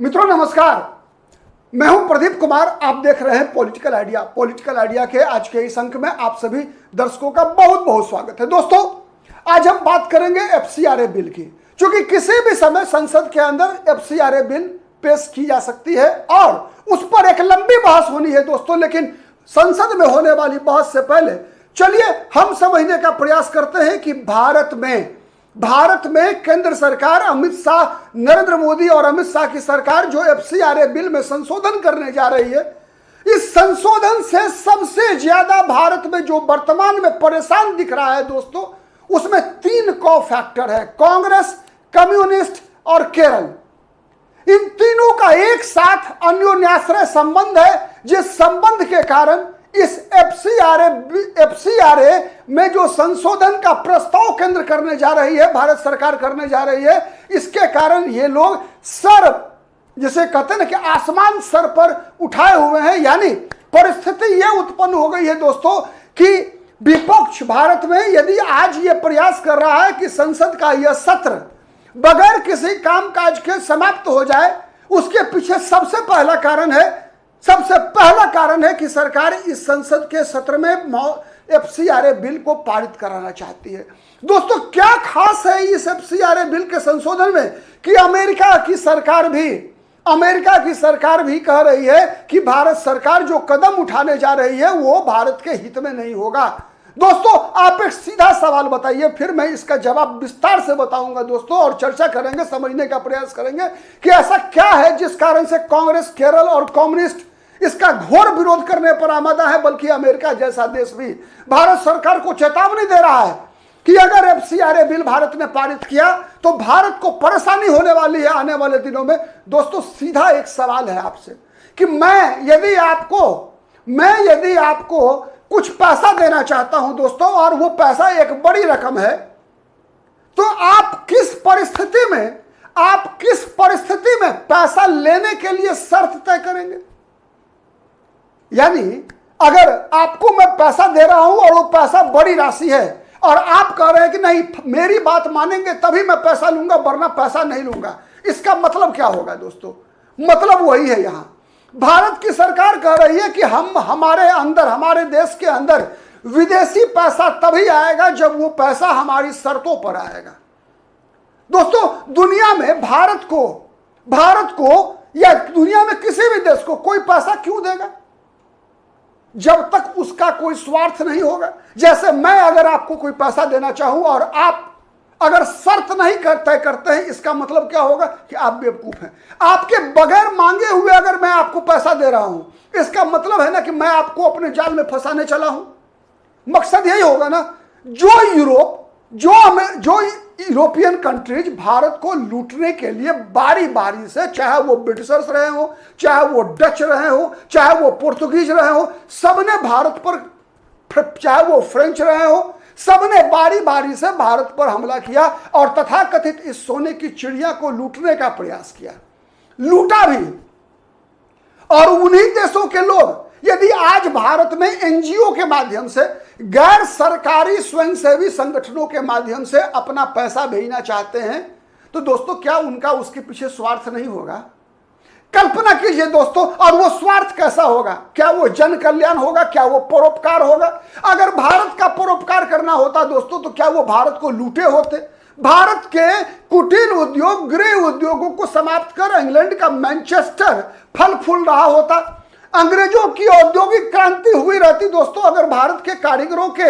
मित्रों नमस्कार, मैं हूं प्रदीप कुमार। आप देख रहे हैं पॉलिटिकल आइडिया। पॉलिटिकल आइडिया के आज के इस अंक में आप सभी दर्शकों का बहुत बहुत स्वागत है। दोस्तों, आज हम बात करेंगे एफसीआरए बिल की, क्योंकि किसी भी समय संसद के अंदर एफसीआरए बिल पेश की जा सकती है और उस पर एक लंबी बहस होनी है दोस्तों। लेकिन संसद में होने वाली बहस से पहले चलिए हम समझने का प्रयास करते हैं कि भारत में केंद्र सरकार, अमित शाह, नरेंद्र मोदी और अमित शाह की सरकार जो एफसीआरए बिल में संशोधन करने जा रही है, इस संशोधन से सबसे ज्यादा भारत में जो वर्तमान में परेशान दिख रहा है दोस्तों, उसमें 3 को फैक्टर है: कांग्रेस, कम्युनिस्ट और केरल। इन तीनों का एक साथ अन्योन्याश्रय संबंध है, जिस संबंध के कारण इस एफसीआरए में जो संशोधन का प्रस्ताव केंद्र करने जा रही है, भारत सरकार करने जा रही है, इसके कारण ये लोग सर, जिसे कहते हैं ना कि आसमान सर पर उठाए हुए हैं। यानी परिस्थिति ये उत्पन्न हो गई है दोस्तों कि विपक्ष भारत में यदि आज ये प्रयास कर रहा है कि संसद का यह सत्र बगैर किसी कामकाज के समाप्त हो जाए, उसके पीछे सबसे पहला कारण है कि सरकार इस संसद के सत्र में एफसीआरए बिल को पारित कराना चाहती है। दोस्तों, क्या खास है इस एफसीआरए बिल के संशोधन में कि अमेरिका की सरकार भी कह रही है कि भारत सरकार जो कदम उठाने जा रही है वो भारत के हित में नहीं होगा। दोस्तों, आप एक सीधा सवाल बताइए, फिर मैं इसका जवाब विस्तार से बताऊंगा दोस्तों, और चर्चा करेंगे, समझने का प्रयास करेंगे कि ऐसा क्या है जिस कारण से कांग्रेस, केरल और कम्युनिस्ट इसका घोर विरोध करने पर आमादा है। बल्कि अमेरिका जैसा देश भी भारत सरकार को चेतावनी दे रहा है कि अगर एफसीआरए बिल भारत ने पारित किया तो भारत को परेशानी होने वाली है आने वाले दिनों में। दोस्तों, सीधा एक सवाल है आपसे कि मैं यदि आपको कुछ पैसा देना चाहता हूं दोस्तों, और वो पैसा एक बड़ी रकम है, तो आप किस परिस्थिति में पैसा लेने के लिए शर्त तय करेंगे? यानी अगर आपको मैं पैसा दे रहा हूं और वो पैसा बड़ी राशि है और आप कह रहे हैं कि नहीं, मेरी बात मानेंगे तभी मैं पैसा लूंगा, वरना पैसा नहीं लूंगा, इसका मतलब क्या होगा दोस्तों? मतलब वही है, यहां भारत की सरकार कह रही है कि हमारे देश के अंदर विदेशी पैसा तभी आएगा जब वो पैसा हमारी शर्तों पर आएगा। दोस्तों, दुनिया में भारत को या दुनिया में किसी भी देश को कोई पैसा क्यों देगा जब तक उसका कोई स्वार्थ नहीं होगा। जैसे मैं अगर आपको कोई पैसा देना चाहूं और आप अगर शर्त नहीं तय करते हैं, इसका मतलब क्या होगा कि आप बेवकूफ हैं। आपके बगैर मांगे हुए अगर मैं आपको पैसा दे रहा हूं, इसका मतलब है ना कि मैं आपको अपने जाल में फंसाने चला हूं। मकसद यही होगा ना। जो यूरोपियन कंट्रीज भारत को लूटने के लिए बारी बारी से, चाहे वो ब्रिटिशर्स रहे हो, चाहे वो डच रहे हो, चाहे वो पुर्तगीज रहे हो, सबने भारत पर, चाहे वो फ्रेंच रहे हो, सबने बारी बारी से भारत पर हमला किया और तथाकथित इस सोने की चिड़िया को लूटने का प्रयास किया, लूटा भी। और उन्हीं देशों के लोग यदि आज भारत में एनजीओ के माध्यम से, गैर सरकारी स्वयंसेवी संगठनों के माध्यम से अपना पैसा भेजना चाहते हैं, तो दोस्तों क्या उनका उसके पीछे स्वार्थ नहीं होगा? कल्पना कीजिए दोस्तों, और वो स्वार्थ कैसा होगा? क्या वो जन कल्याण होगा? क्या वो परोपकार होगा? अगर भारत का परोपकार करना होता दोस्तों, तो क्या वो भारत को लूटे होते? भारत के कुटीर उद्योग, गृह उद्योगों को समाप्त कर इंग्लैंड का मैनचेस्टर फल फूल रहा होता। अंग्रेजों की औद्योगिक क्रांति हुई रहती दोस्तों, अगर भारत के कारीगरों के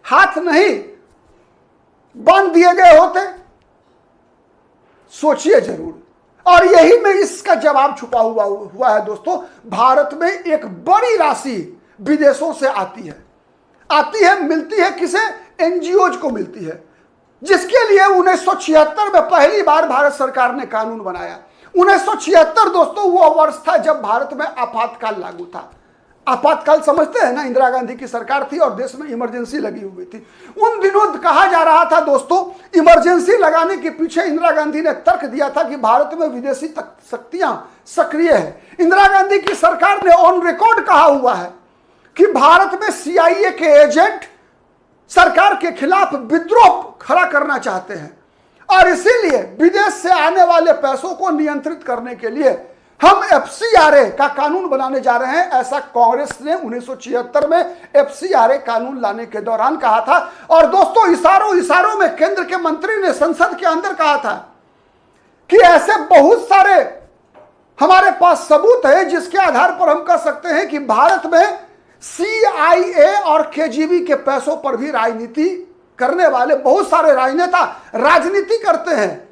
हाथ नहीं बांध दिए गए होते। सोचिए जरूर। और यही में इसका जवाब छुपा हुआ है दोस्तों। भारत में एक बड़ी राशि विदेशों से आती है, मिलती है किसे? एनजीओज को मिलती है, जिसके लिए 1976 में पहली बार भारत सरकार ने कानून बनाया। 1976 दोस्तों वो वर्ष था जब भारत में आपातकाल लागू था। आपातकाल समझते हैं ना, इंदिरा गांधी की सरकार थी और देश में इमरजेंसी लगी हुई थी। उन दिनों कहा जा रहा था दोस्तों, इमरजेंसी लगाने के पीछे इंदिरा गांधी ने तर्क दिया था कि भारत में विदेशी शक्तियां सक्रिय है। इंदिरा गांधी की सरकार ने ऑन रिकॉर्ड कहा हुआ है कि भारत में सीआईए के एजेंट सरकार के खिलाफ विद्रोह खड़ा करना चाहते हैं और इसीलिए विदेश से आने वाले पैसों को नियंत्रित करने के लिए हम एफसीआरए का कानून बनाने जा रहे हैं, ऐसा कांग्रेस ने 1976 में एफसीआरए कानून लाने के दौरान कहा था। और दोस्तों इशारों इशारों में केंद्र के मंत्री ने संसद के अंदर कहा था कि ऐसे बहुत सारे हमारे पास सबूत है जिसके आधार पर हम कह सकते हैं कि भारत में सीआईए और केजीबी के पैसों पर भी राजनीति करने वाले बहुत सारे राजनेता राजनीति करते हैं।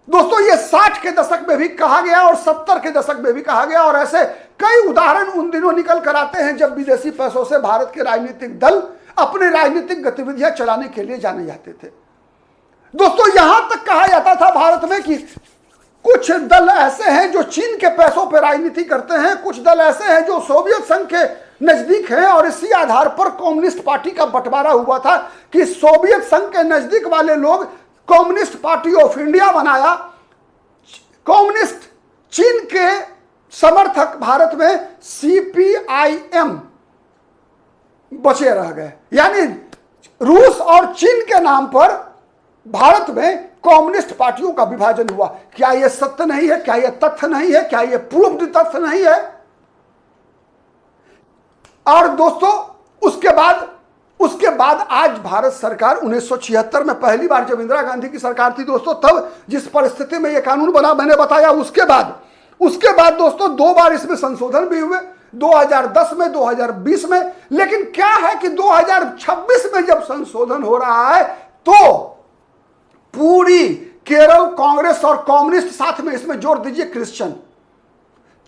दोस्तों ये 60 के दशक में भी कहा गया और 70 के दशक में भी कहा गया, और ऐसे कई उदाहरण उन दिनों निकल कर आते हैं जब विदेशी पैसों से भारत के राजनीतिक दल अपने राजनीतिक गतिविधियां चलाने के लिए जाने जाते थे। दोस्तों यहां तक कहा जाता था भारत में कि कुछ दल ऐसे हैं जो चीन के पैसों पर राजनीति करते हैं, कुछ दल ऐसे हैं जो सोवियत संघ के नजदीक हैं, और इसी आधार पर कम्युनिस्ट पार्टी का बंटवारा हुआ था कि सोवियत संघ के नजदीक वाले लोग कम्युनिस्ट पार्टी ऑफ इंडिया बनाया, कम्युनिस्ट चीन के समर्थक भारत में सीपीआईएम बचे रह गए। यानी रूस और चीन के नाम पर भारत में कम्युनिस्ट पार्टियों का विभाजन हुआ। क्या यह सत्य नहीं है? क्या यह तथ्य नहीं है? क्या यह प्रूव्ड तथ्य नहीं है? और दोस्तों उसके बाद आज भारत सरकार 1976 में पहली बार जब इंदिरा गांधी की सरकार थी दोस्तों, तब जिस परिस्थिति में यह कानून बना मैंने बताया, उसके बाद दोस्तों 2 बार इसमें संशोधन भी हुए, 2010 में, 2020 में। लेकिन क्या है कि 2026 में जब संशोधन हो रहा है तो पूरी केरल कांग्रेस और कम्युनिस्ट, साथ में इसमें जोड़ दीजिए क्रिश्चियन,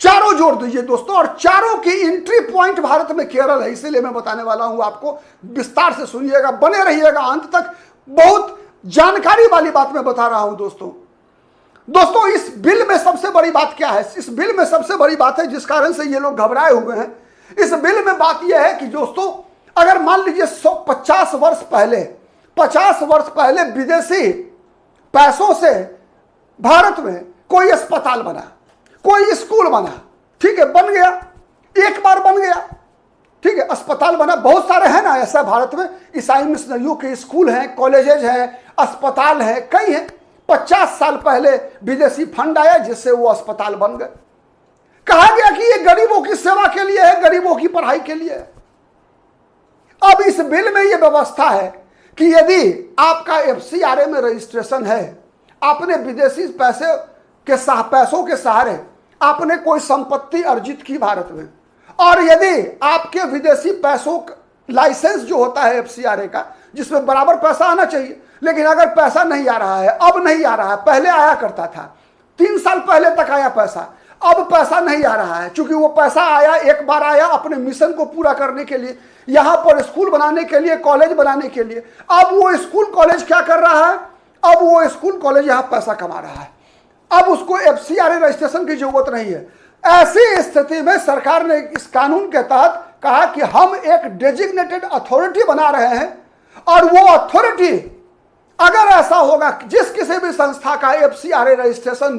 चारों जोड़ दीजिए दोस्तों, और चारों की एंट्री पॉइंट भारत में केरल है। इसीलिए मैं बताने वाला हूं आपको, विस्तार से सुनिएगा, बने रहिएगा अंत तक। बहुत जानकारी वाली बात मैं बता रहा हूं दोस्तों इस बिल में सबसे बड़ी बात क्या है? इस बिल में सबसे बड़ी बात है जिस कारण से ये लोग घबराए हुए हैं, इस बिल में बात यह है कि दोस्तों अगर मान लीजिए 50 वर्ष पहले विदेशी पैसों से भारत में कोई अस्पताल बना, कोई स्कूल बना, ठीक है, बन गया, एक बार बन गया, ठीक है, अस्पताल बना, बहुत सारे हैं ना ऐसा भारत में, ईसाई मिशनरियों के स्कूल हैं, कॉलेजेज हैं, अस्पताल हैं, कई हैं। 50 साल पहले विदेशी फंड आया जिससे वो अस्पताल बन गए। कहा गया कि ये गरीबों की सेवा के लिए है, गरीबों की पढ़ाई के लिए है। अब इस बिल में यह व्यवस्था है कि यदि आपका एफसीआरए में रजिस्ट्रेशन है, आपने विदेशी पैसों के सहारे आपने कोई संपत्ति अर्जित की भारत में, और यदि आपके विदेशी पैसों लाइसेंस जो होता है एफसीआरए का, जिसमें बराबर पैसा आना चाहिए, लेकिन अगर पैसा नहीं आ रहा है, अब नहीं आ रहा है, पहले आया करता था, 3 साल पहले तक आया पैसा, अब पैसा नहीं आ रहा है, क्योंकि वो पैसा आया, एक बार आया अपने मिशन को पूरा करने के लिए, यहां पर स्कूल बनाने के लिए, कॉलेज बनाने के लिए। अब वो स्कूल कॉलेज क्या कर रहा है? अब वो स्कूल कॉलेज यहां पैसा कमा रहा है, अब उसको एफसीआरए रजिस्ट्रेशन की जरूरत नहीं है। ऐसी स्थिति में सरकार ने इस कानून के तहत कहा कि हम एक डेजिग्नेटेड अथॉरिटी बना रहे हैं, और वो अथॉरिटी अगर ऐसा होगा कि जिस किसी भी संस्था का एफसीआरए रजिस्ट्रेशन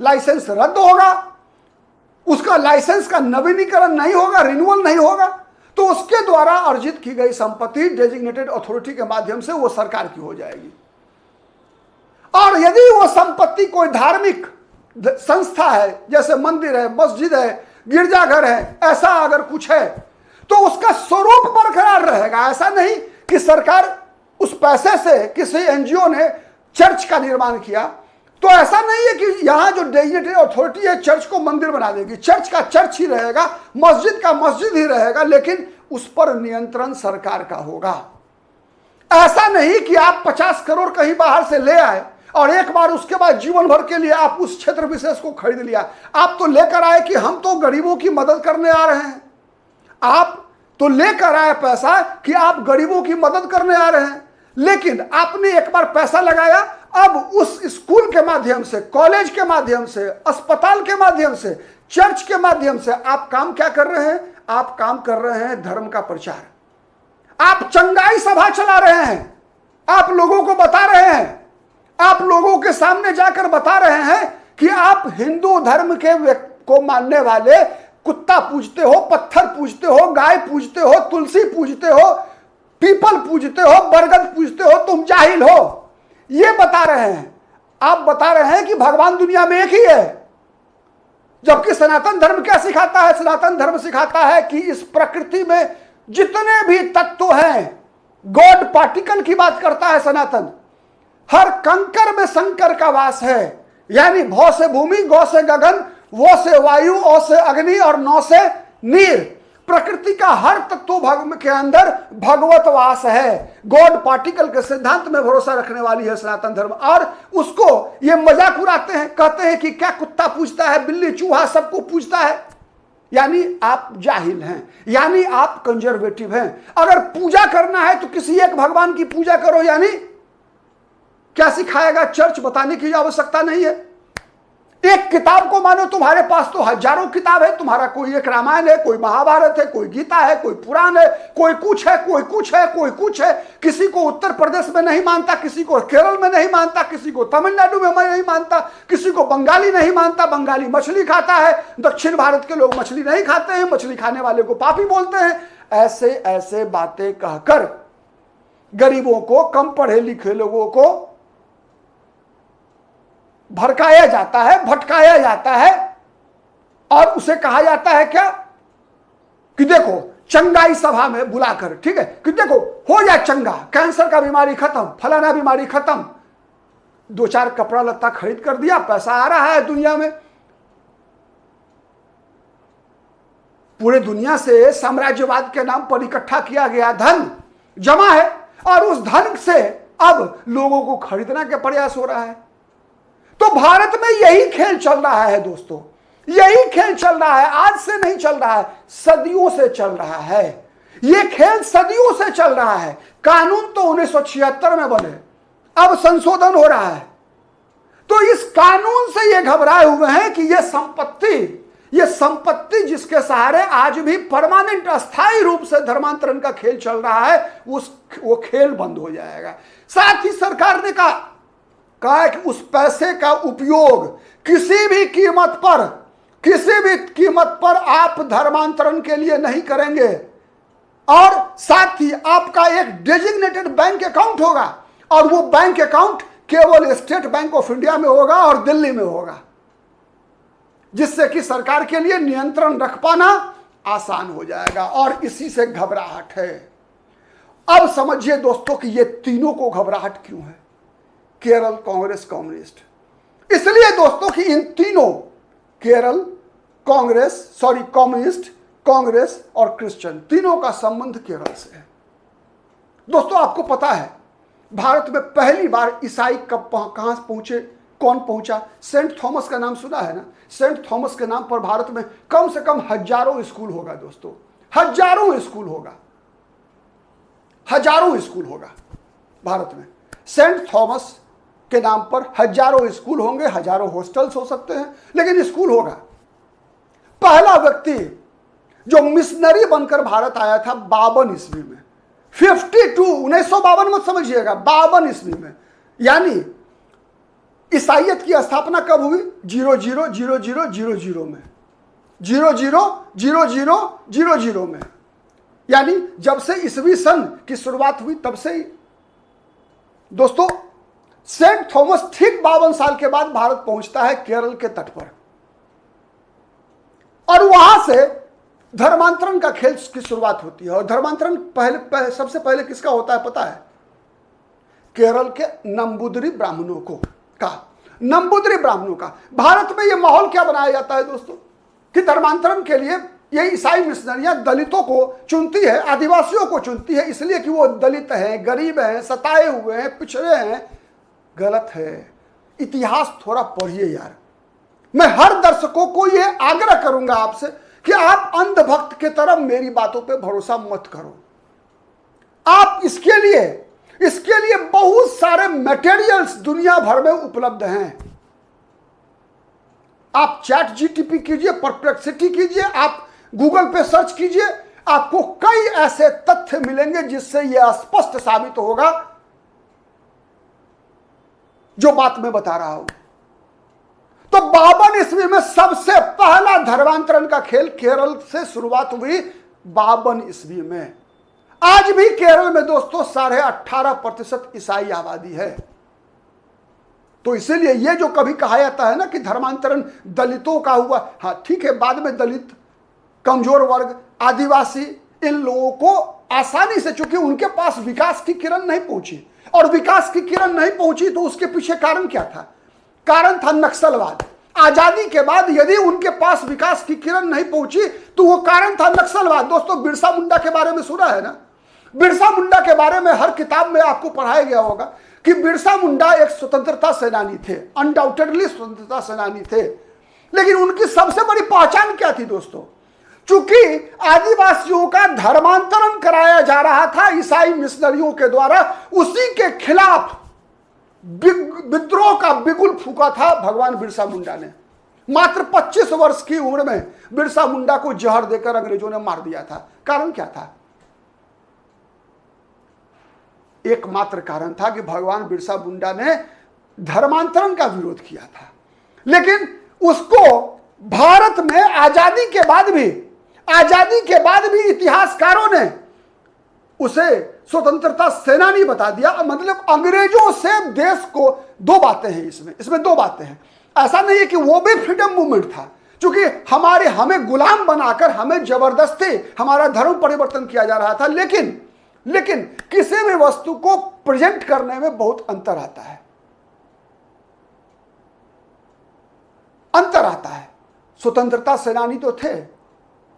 लाइसेंस रद्द होगा, उसका लाइसेंस का नवीनीकरण नहीं होगा, रिन्यूअल नहीं होगा, तो उसके द्वारा अर्जित की गई संपत्ति डेजिग्नेटेड अथॉरिटी के माध्यम से वो सरकार की हो जाएगी। और यदि वो संपत्ति कोई धार्मिक संस्था है, जैसे मंदिर है, मस्जिद है, गिरजाघर है, ऐसा अगर कुछ है, तो उसका स्वरूप बरकरार रहेगा। ऐसा नहीं कि सरकार उस पैसे से किसी एनजीओ ने चर्च का निर्माण किया, तो ऐसा नहीं है कि यहां जो डेजिग्नेटेड अथॉरिटी है चर्च को मंदिर बना देगी। चर्च का चर्च ही रहेगा, मस्जिद का मस्जिद ही रहेगा, लेकिन उस पर नियंत्रण सरकार का होगा। ऐसा नहीं कि आप 50 करोड़ कहीं बाहर से ले आए और एक बार उसके बाद जीवन भर के लिए आप उस क्षेत्र विशेष को खरीद लिया। आप तो लेकर आए कि हम तो गरीबों की मदद करने आ रहे हैं, आप तो लेकर आए पैसा कि आप गरीबों की मदद करने आ रहे हैं, लेकिन आपने एक बार पैसा लगाया, अब उस स्कूल के माध्यम से, कॉलेज के माध्यम से, अस्पताल के माध्यम से, चर्च के माध्यम से आप काम क्या कर रहे हैं? आप काम कर रहे हैं धर्म का प्रचार। आप चंगाई सभा चला रहे हैं, आप लोगों को बता रहे हैं, आप लोगों के सामने जाकर बता रहे हैं कि आप हिंदू धर्म को मानने वाले कुत्ता पूजते हो, पत्थर पूजते हो, गाय पूजते हो, तुलसी पूजते हो, पीपल पूजते हो, बरगद पूजते हो, तुम जाहिल हो, ये बता रहे हैं। आप बता रहे हैं कि भगवान दुनिया में एक ही है, जबकि सनातन धर्म क्या सिखाता है? सनातन धर्म सिखाता है कि इस प्रकृति में जितने भी तत्व हैं, गॉड पार्टिकल की बात करता है सनातन, हर कंकर में शंकर का वास है। यानी भौ से भूमि, गौ से गगन, वो से वायु, औ से अग्नि और नौ से नीर। प्रकृति का हर तत्व भग के अंदर भगवत वास है। गॉड पार्टिकल के सिद्धांत में भरोसा रखने वाली है सनातन धर्म। और उसको ये मजाक उड़ाते हैं, कहते हैं कि क्या कुत्ता पूछता है, बिल्ली चूहा सबको पूछता है। यानी आप जाहिल हैं, यानी आप कंजर्वेटिव हैं। अगर पूजा करना है तो किसी एक भगवान की पूजा करो। यानी क्या सिखाएगा चर्च? बताने की आवश्यकता नहीं है। एक किताब को मानो, तुम्हारे पास तो हजारों किताब है। तुम्हारा कोई एक रामायण है, कोई महाभारत है, कोई गीता है, कोई पुराण है, कोई कुछ है, कोई कुछ है, कोई कुछ है। किसी को उत्तर प्रदेश में नहीं मानता, किसी को केरल में नहीं मानता, किसी को तमिलनाडु में नहीं मानता, किसी को बंगाली नहीं मानता। बंगाली मछली खाता है, दक्षिण भारत के लोग मछली नहीं खाते हैं, मछली खाने वाले को पापी बोलते हैं। ऐसे ऐसे बातें कहकर गरीबों को, कम पढ़े लिखे लोगों को भड़काया जाता है, भटकाया जाता है। और उसे कहा जाता है क्या कि देखो चंगाई सभा में बुलाकर, ठीक है, कि देखो हो जाए चंगा, कैंसर का बीमारी खत्म, फलाना बीमारी खत्म। दो चार कपड़ा लत्ता खरीद कर दिया, पैसा आ रहा है दुनिया में। पूरे दुनिया से साम्राज्यवाद के नाम पर इकट्ठा किया गया धन जमा है, और उस धन से अब लोगों को खरीदना के प्रयास हो रहा है। तो भारत में यही खेल चल रहा है दोस्तों, यही खेल चल रहा है। आज से नहीं चल रहा है, सदियों से चल रहा है। यह खेल सदियों से चल रहा है। कानून तो 1976 में बने, अब संशोधन हो रहा है। तो इस कानून से ये घबराए हुए हैं कि ये संपत्ति जिसके सहारे आज भी परमानेंट अस्थायी रूप से धर्मांतरण का खेल चल रहा है, वो खेल बंद हो जाएगा। साथ ही सरकार ने कहा कि उस पैसे का उपयोग किसी भी कीमत पर आप धर्मांतरण के लिए नहीं करेंगे। और साथ ही आपका एक डेजिग्नेटेड बैंक अकाउंट होगा, और वो बैंक अकाउंट केवल स्टेट बैंक ऑफ इंडिया में होगा और दिल्ली में होगा, जिससे कि सरकार के लिए नियंत्रण रख पाना आसान हो जाएगा। और इसी से घबराहट है। अब समझिए दोस्तों कि ये तीनों को घबराहट क्यों है? केरल, कांग्रेस, कम्युनिस्ट। इसलिए दोस्तों कि इन तीनों, केरल, कम्युनिस्ट, कांग्रेस और क्रिश्चियन, तीनों का संबंध केरल से है। दोस्तों आपको पता है भारत में पहली बार ईसाई कब कहां पहुंचे, कौन पहुंचा? सेंट थॉमस का नाम सुना है ना? सेंट थॉमस के नाम पर भारत में कम से कम हजारों स्कूल होगा दोस्तों, हजारों स्कूल होगा, हजारों स्कूल होगा भारत में। सेंट थॉमस के नाम पर हजारों स्कूल होंगे, हजारों हॉस्टल्स हो सकते हैं, लेकिन स्कूल होगा। पहला व्यक्ति जो मिशनरी बनकर भारत आया था 52 ईस्वी में, 1952 मत समझिएगा, 52 ईस्वी में। यानी ईसाइयत की स्थापना कब हुई? 000000 में, 000000 में। यानी जब से ईसवी सन की शुरुआत हुई तब से ही दोस्तों सेंट थॉमस ठीक 52 साल के बाद भारत पहुंचता है केरल के तट पर, और वहां से धर्मांतरण का खेल की शुरुआत होती है। और धर्मांतरण सबसे पहले किसका होता है पता है? केरल के नंबूदरी ब्राह्मणों का। भारत में यह माहौल क्या बनाया जाता है दोस्तों कि धर्मांतरण के लिए ये ईसाई मिशनरियां दलितों को चुनती है, आदिवासियों को चुनती है, इसलिए कि वो दलित हैं, गरीब हैं, सताए हुए हैं, पिछड़े हैं। गलत है। इतिहास थोड़ा पढ़िए यार। मैं हर दर्शकों को ये आग्रह करूंगा आपसे कि आप अंधभक्त के तरह मेरी बातों पे भरोसा मत करो। आप इसके लिए बहुत सारे मटेरियल्स दुनिया भर में उपलब्ध हैं। आप चैट जीटीपी कीजिए, परप्लेक्सिटी कीजिए, आप गूगल पे सर्च कीजिए, आपको कई ऐसे तथ्य मिलेंगे जिससे यह स्पष्ट साबित होगा जो बात मैं बता रहा हूं। तो 52 ईस्वी में सबसे पहला धर्मांतरण का खेल केरल से शुरुआत हुई 52 ईस्वी में। आज भी केरल में दोस्तों 18.5% ईसाई आबादी है। तो इसीलिए ये जो कभी कहा जाता है ना कि धर्मांतरण दलितों का हुआ, हाँ ठीक है, बाद में दलित, कमजोर वर्ग, आदिवासी, इन लोगों को आसानी से, चूंकि उनके पास विकास की किरण नहीं पहुंची, और विकास की किरण नहीं पहुंची तो उसके पीछे कारण क्या था? कारण था नक्सलवाद। आजादी के बाद यदि उनके पास विकास की किरण नहीं पहुंची तो वो कारण था नक्सलवाद। दोस्तों बिरसा मुंडा के बारे में सुना है ना? बिरसा मुंडा के बारे में हर किताब में आपको पढ़ाया गया होगा कि बिरसा मुंडा एक स्वतंत्रता सेनानी थे, अनडाउटेडली स्वतंत्रता सेनानी थे। लेकिन उनकी सबसे बड़ी पहचान क्या थी दोस्तों? चूंकि आदिवासियों का धर्मांतरण कराया जा रहा था ईसाई मिशनरियों के द्वारा, उसी के खिलाफ विद्रोह का बिगुल फूका था भगवान बिरसा मुंडा ने। मात्र 25 वर्ष की उम्र में बिरसा मुंडा को जहर देकर अंग्रेजों ने मार दिया था। कारण क्या था? एकमात्र कारण था कि भगवान बिरसा मुंडा ने धर्मांतरण का विरोध किया था। लेकिन उसको भारत में आजादी के बाद भी इतिहासकारों ने उसे स्वतंत्रता सेनानी बता दिया। मतलब अंग्रेजों से देश को, दो बातें हैं इसमें दो बातें हैं। ऐसा नहीं है कि वो भी फ्रीडम मूवमेंट था, क्योंकि हमें गुलाम बनाकर हमें जबरदस्ती हमारा धर्म परिवर्तन किया जा रहा था। लेकिन किसी भी वस्तु को प्रेजेंट करने में बहुत अंतर आता है, स्वतंत्रता सेनानी तो थे,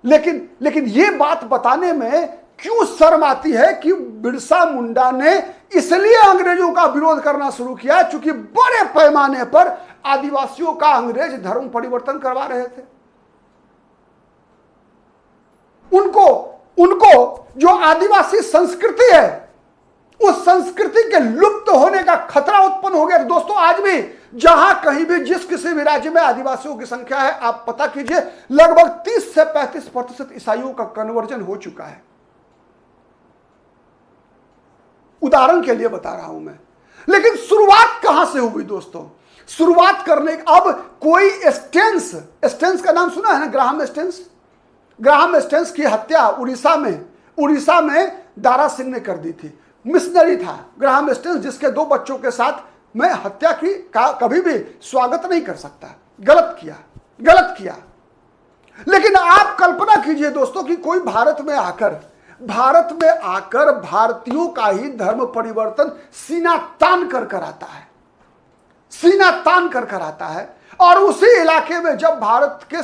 लेकिन ये बात बताने में क्यों शर्म आती है कि बिरसा मुंडा ने इसलिए अंग्रेजों का विरोध करना शुरू किया क्योंकि बड़े पैमाने पर आदिवासियों का अंग्रेज धर्म परिवर्तन करवा रहे थे। उनको जो आदिवासी संस्कृति है, उस संस्कृति के लुप्त होने का खतरा उत्पन्न हो गया। दोस्तों आज भी जहां कहीं भी जिस किसी भी राज्य में आदिवासियों की संख्या है, आप पता कीजिए लगभग 30 से 35% ईसाइयों का कन्वर्जन हो चुका है। उदाहरण के लिए बता रहा हूं मैं। लेकिन शुरुआत कहां से हुई दोस्तों? शुरुआत करने, अब कोई स्टेंस का नाम सुना है ना? ग्राहम स्टेंस की हत्या उड़ीसा में दारा सिंह ने कर दी थी। मिशनरी था ग्राहम स्टेंस, जिसके 2 बच्चों के साथ मैं हत्या की कभी भी स्वागत नहीं कर सकता। गलत किया। लेकिन आप कल्पना कीजिए दोस्तों कि कोई भारत में आकर भारतीयों का ही धर्म परिवर्तन सीना तान कर आता है। और उसी इलाके में जब भारत के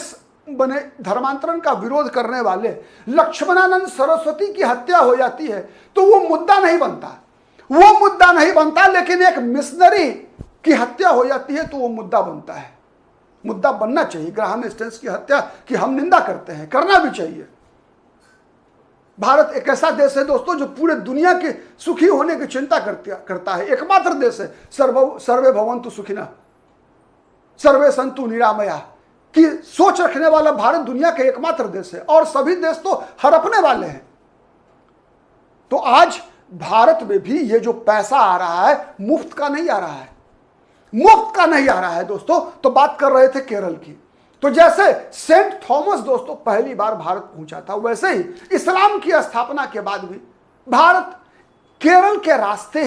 बने धर्मांतरण का विरोध करने वाले लक्ष्मणानंद सरस्वती की हत्या हो जाती है तो वो मुद्दा नहीं बनता। लेकिन एक मिशनरी की हत्या हो जाती है तो वो मुद्दा बनता है। मुद्दा बनना चाहिए। ग्राहम स्टेंस की हत्या की हम निंदा करते हैं, करना भी चाहिए। भारत एक ऐसा देश है दोस्तों जो पूरे दुनिया के सुखी होने की चिंता करता है। एकमात्र देश है सर्वे भवन्तु सुखिनः सर्वे सन्तु निरामया की सोच रखने वाला भारत दुनिया का एकमात्र देश है, और सभी देश तो हड़पने वाले हैं। तो आज भारत में भी ये जो पैसा आ रहा है मुफ्त का नहीं आ रहा है दोस्तों। तो बात कर रहे थे केरल की। तो जैसे सेंट थॉमस दोस्तों पहली बार भारत पहुंचा था, वैसे ही इस्लाम की स्थापना के बाद भी भारत केरल के रास्ते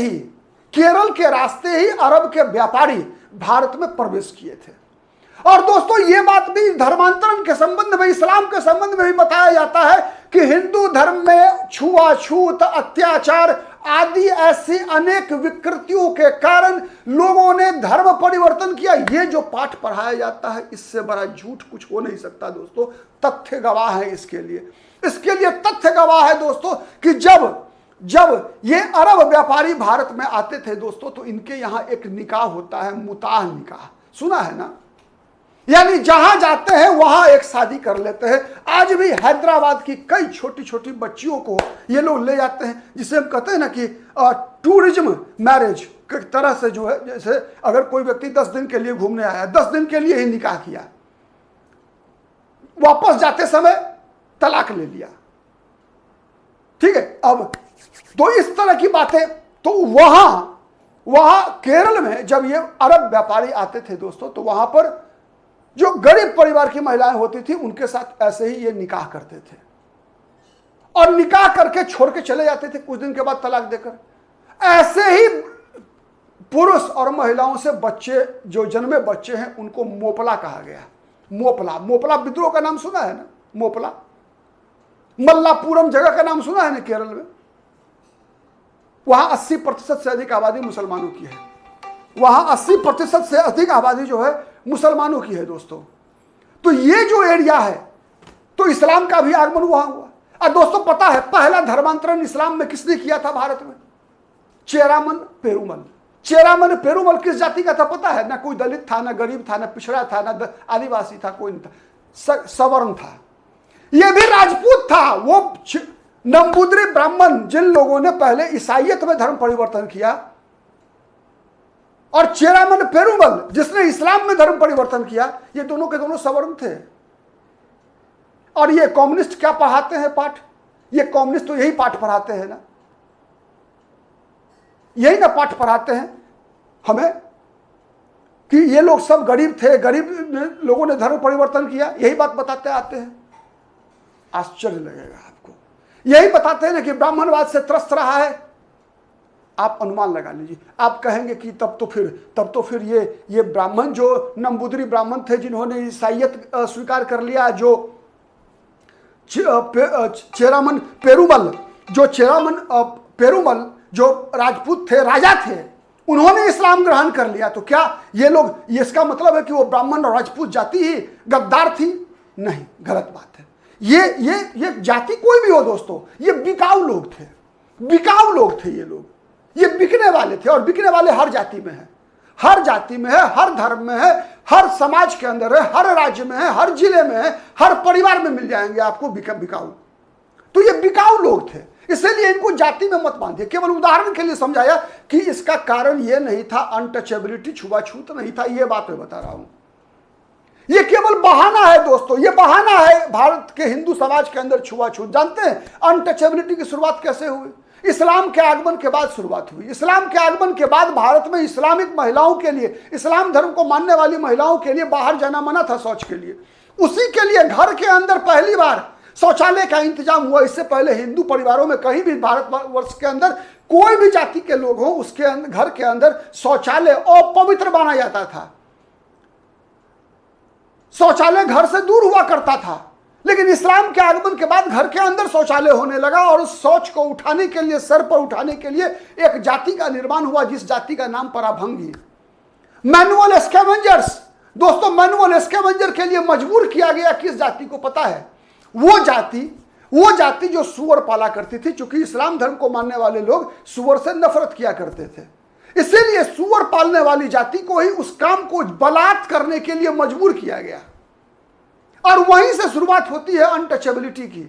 ही अरब के व्यापारी भारत में प्रवेश किए थे। और दोस्तों ये बात भी धर्मांतरण के संबंध में, इस्लाम के संबंध में भी बताया जाता है कि हिंदू धर्म में छुआछूत, अत्याचार आदि ऐसी अनेक विकृतियों के कारण लोगों ने धर्म परिवर्तन किया। ये जो पाठ पढ़ाया जाता है, इससे बड़ा झूठ कुछ हो नहीं सकता दोस्तों। तथ्य गवाह है इसके लिए तथ्य गवाह है दोस्तों कि जब ये अरब व्यापारी भारत में आते थे दोस्तों, तो इनके यहां एक निकाह होता है, मुताह निकाह, सुना है ना? यानी जहां जाते हैं वहां एक शादी कर लेते हैं। आज भी हैदराबाद की कई छोटी छोटी बच्चियों को ये लोग ले जाते हैं, जिसे हम कहते हैं ना कि टूरिज्म मैरिज की तरह से, जो है जैसे अगर कोई व्यक्ति 10 दिन के लिए घूमने आया, 10 दिन के लिए ही निकाह किया, वापस जाते समय तलाक ले लिया, ठीक है। अब तो इस तरह की बातें, तो वहां केरल में जब ये अरब व्यापारी आते थे दोस्तों, तो वहां पर जो गरीब परिवार की महिलाएं होती थी उनके साथ ऐसे ही ये निकाह करते थे, और निकाह करके छोड़ के चले जाते थे कुछ दिन के बाद तलाक देकर। ऐसे ही पुरुष और महिलाओं से बच्चे जो जन्मे बच्चे हैं उनको मोपला कहा गया। मोपला, मोपला विद्रोह का नाम सुना है ना, मोपला। मल्लापुरम जगह का नाम सुना है ना केरल में। वहां 80% से अधिक आबादी मुसलमानों की है। वहां 80% से अधिक आबादी जो है मुसलमानों की है दोस्तों। तो ये जो एरिया है, तो इस्लाम का भी आगमन वहां हुआ। और दोस्तों पता है पहला धर्मांतरण इस्लाम में किसने किया था भारत में? चेरामन पेरुमल। चेरामन पेरुमल किस जाति का था पता है? ना कोई दलित था, ना गरीब था, ना पिछड़ा था, ना आदिवासी था, कोई नहीं था, सवर्ण था। यह भी राजपूत था। वो नंबूद्री ब्राह्मण जिन लोगों ने पहले ईसाइयत में धर्म परिवर्तन किया, और चेरामन पेरुमल जिसने इस्लाम में धर्म परिवर्तन किया, ये दोनों के दोनों सवर्ण थे। और ये कम्युनिस्ट क्या पढ़ाते हैं पाठ? ये कम्युनिस्ट तो यही पाठ पढ़ाते हैं ना, यही ना पाठ पढ़ाते हैं हमें कि ये लोग सब गरीब थे, गरीब लोगों ने धर्म परिवर्तन किया। यही बात बताते आते हैं। आश्चर्य लगेगा आपको। यही बताते हैं ना कि ब्राह्मणवाद से त्रस्त रहा है। आप अनुमान लगा लीजिए। आप कहेंगे कि तब तो फिर ये ब्राह्मण जो नंबूद्री ब्राह्मण थे जिन्होंने ईसाइयत स्वीकार कर लिया, जो चेरामन पेरुमल जो राजपूत थे, राजा थे, उन्होंने इस्लाम ग्रहण कर लिया, तो क्या ये लोग, ये इसका मतलब है कि वो ब्राह्मण और राजपूत जाति ही गद्दार थी? नहीं, गलत बात है। ये जाति कोई भी हो दोस्तों, ये बिकाऊ लोग थे। बिकाऊ लोग थे ये लोग। ये बिकने वाले थे, और बिकने वाले हर जाति में है, हर जाति में है, हर धर्म में है, हर समाज के अंदर है, हर राज्य में है, हर जिले में है, हर परिवार में मिल जाएंगे आपको बिकाऊ। तो ये बिकाऊ लोग थे, इसलिए इनको जाति में मत बांधिए। केवल उदाहरण के लिए समझाया कि इसका कारण ये नहीं था अनटचेबिलिटी, छुआछूत नहीं था। ये बात मैं बता रहा हूं। ये केवल बहाना है दोस्तों, ये बहाना है भारत के हिंदू समाज के अंदर छुआछूत। जानते हैं अनटचेबिलिटी की शुरुआत कैसे हुई? इस्लाम के आगमन के बाद शुरुआत हुई। इस्लाम के आगमन के बाद भारत में इस्लामिक महिलाओं के लिए, इस्लाम धर्म को मानने वाली महिलाओं के लिए बाहर जाना मना था शौच के लिए। उसी के लिए घर के अंदर पहली बार शौचालय का इंतजाम हुआ। इससे पहले हिंदू परिवारों में कहीं भी भारतवर्ष के अंदर कोई भी जाति के लोग हों, उसके अंदर घर के अंदर शौचालय अपवित्र माना जाता था। शौचालय घर से दूर हुआ करता था। लेकिन इस्लाम के आगमन के बाद घर के अंदर शौचालय होने लगा, और उस शौच को उठाने के लिए, सर पर उठाने के लिए एक जाति का निर्माण हुआ, जिस जाति का नाम पराभंगी, मैनुअल स्कैवेंजर्स। दोस्तों मैनुअल स्कैवेंजर के लिए मजबूर किया गया किस जाति को पता है? वो जाति जो सुअर पाला करती थी। चूंकि इस्लाम धर्म को मानने वाले लोग सुअर से नफरत किया करते थे, इसीलिए सुअर पालने वाली जाति को ही उस काम को बलात् करने के लिए मजबूर किया गया। और वहीं से शुरुआत होती है अनटचेबिलिटी की।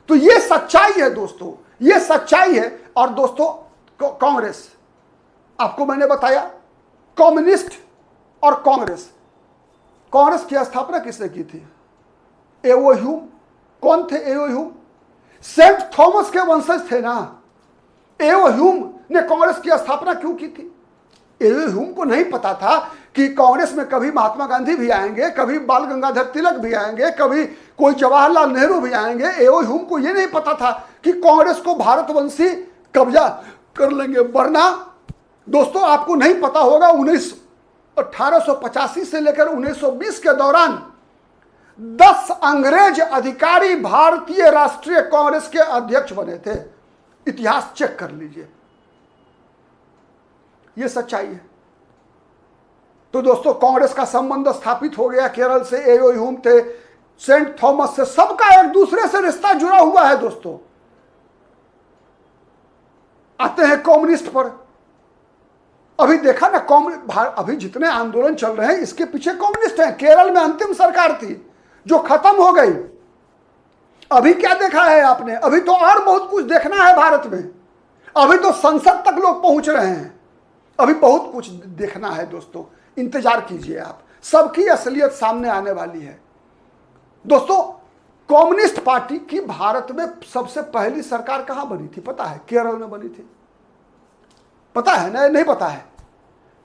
तो ये सच्चाई है दोस्तों, ये सच्चाई है। और दोस्तों कांग्रेस, आपको मैंने बताया कम्युनिस्ट और कांग्रेस की स्थापना किसने की थी? एओ ह्यूम। कौन थे एओ ह्यूम? सेंट थॉमस के वंशज थे ना। एओ ह्यूम ने कांग्रेस की स्थापना क्यों की थी? एओ ह्यूम को नहीं पता था कि कांग्रेस में कभी महात्मा गांधी भी आएंगे, कभी बाल गंगाधर तिलक भी आएंगे, कभी कोई जवाहरलाल नेहरू भी आएंगे। एओ ह्यूम को यह नहीं पता था कि कांग्रेस को भारतवंशी कब्जा कर लेंगे। वरना दोस्तों आपको नहीं पता होगा, 1885 से लेकर 1920 के दौरान 10 अंग्रेज अधिकारी भारतीय राष्ट्रीय कांग्रेस के अध्यक्ष बने थे। इतिहास चेक कर लीजिए, यह सच्चाई है। तो दोस्तों कांग्रेस का संबंध स्थापित हो गया केरल से। एओ ह्यूम थे, सेंट थॉमस से, सबका एक दूसरे से रिश्ता जुड़ा हुआ है दोस्तों। आते हैं कम्युनिस्ट पर। अभी देखा ना अभी जितने आंदोलन चल रहे हैं इसके पीछे कम्युनिस्ट हैं। केरल में अंतिम सरकार थी जो खत्म हो गई। अभी क्या देखा है आपने? अभी तो और बहुत कुछ देखना है भारत में। अभी तो संसद तक लोग पहुंच रहे हैं। अभी बहुत कुछ देखना है दोस्तों, इंतजार कीजिए आप। सबकी असलियत सामने आने वाली है दोस्तों। कम्युनिस्ट पार्टी की भारत में सबसे पहली सरकार कहां बनी थी पता है? केरल में बनी थी। पता है ना? नहीं पता है?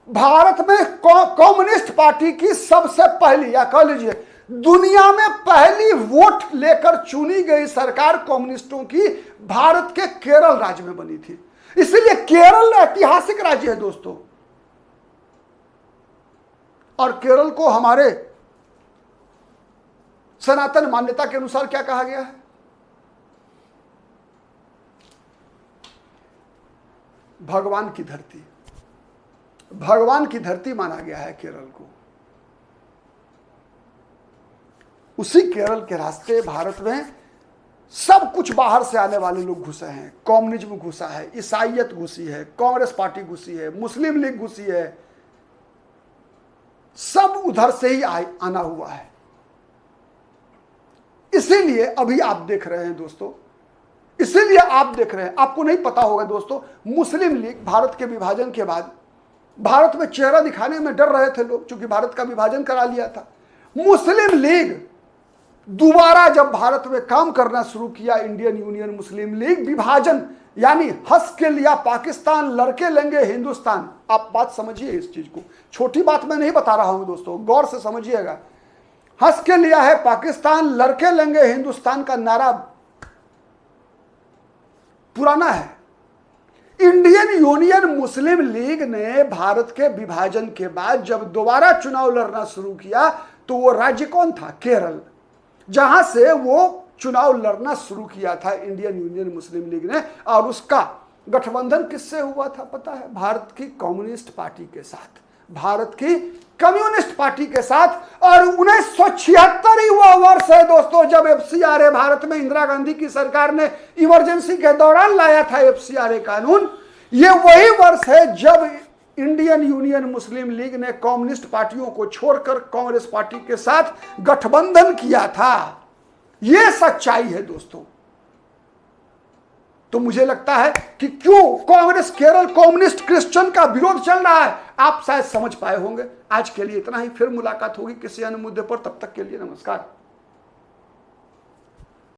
भारत में कम्युनिस्ट पार्टी की सबसे पहली, या कह लीजिए दुनिया में पहली वोट लेकर चुनी गई सरकार कम्युनिस्टों की भारत के केरल राज्य में बनी थी। इसलिए केरल ऐतिहासिक राज्य है दोस्तों, और केरल को हमारे सनातन मान्यता के अनुसार क्या कहा गया है? भगवान की धरती, भगवान की धरती माना गया है केरल को। उसी केरल के रास्ते भारत में सब कुछ बाहर से आने वाले लोग घुसे हैं। कम्युनिज्म घुसा है, ईसाइयत घुसी है, कांग्रेस पार्टी घुसी है, मुस्लिम लीग घुसी है, सब उधर से ही आना हुआ है। इसीलिए अभी आप देख रहे हैं दोस्तों, इसीलिए आप देख रहे हैं, आपको नहीं पता होगा दोस्तों, मुस्लिम लीग भारत के विभाजन के बाद भारत में चेहरा दिखाने में डर रहे थे लोग, क्योंकि भारत का विभाजन करा लिया था। मुस्लिम लीग दोबारा जब भारत में काम करना शुरू किया, इंडियन यूनियन मुस्लिम लीग, विभाजन यानी हंस के लिया पाकिस्तान, लड़के लेंगे हिंदुस्तान। आप बात समझिए इस चीज को, छोटी बात मैं नहीं बता रहा हूं दोस्तों, गौर से समझिएगा। हंस के लिया है पाकिस्तान, लड़के लेंगे हिंदुस्तान का नारा पुराना है। इंडियन यूनियन मुस्लिम लीग ने भारत के विभाजन के बाद जब दोबारा चुनाव लड़ना शुरू किया, तो वो राज्य कौन था? केरल, जहां से वो चुनाव लड़ना शुरू किया था इंडियन यूनियन मुस्लिम लीग ने। और उसका गठबंधन किससे हुआ था पता है? भारत की कम्युनिस्ट पार्टी के साथ, भारत की कम्युनिस्ट पार्टी के साथ। और 1976 ही वह वर्ष है दोस्तों जब एफसीआरए भारत में इंदिरा गांधी की सरकार ने इमरजेंसी के दौरान लाया था एफसीआरए कानून। यह वही वर्ष है जब इंडियन यूनियन मुस्लिम लीग ने कम्युनिस्ट पार्टियों को छोड़कर कांग्रेस पार्टी के साथ गठबंधन किया था। यह सच्चाई है दोस्तों। तो मुझे लगता है कि क्यों कांग्रेस केरल कम्युनिस्ट क्रिश्चियन का विरोध चल रहा है, आप शायद समझ पाए होंगे। आज के लिए इतना ही, फिर मुलाकात होगी किसी अन्य मुद्दे पर। तब तक के लिए नमस्कार।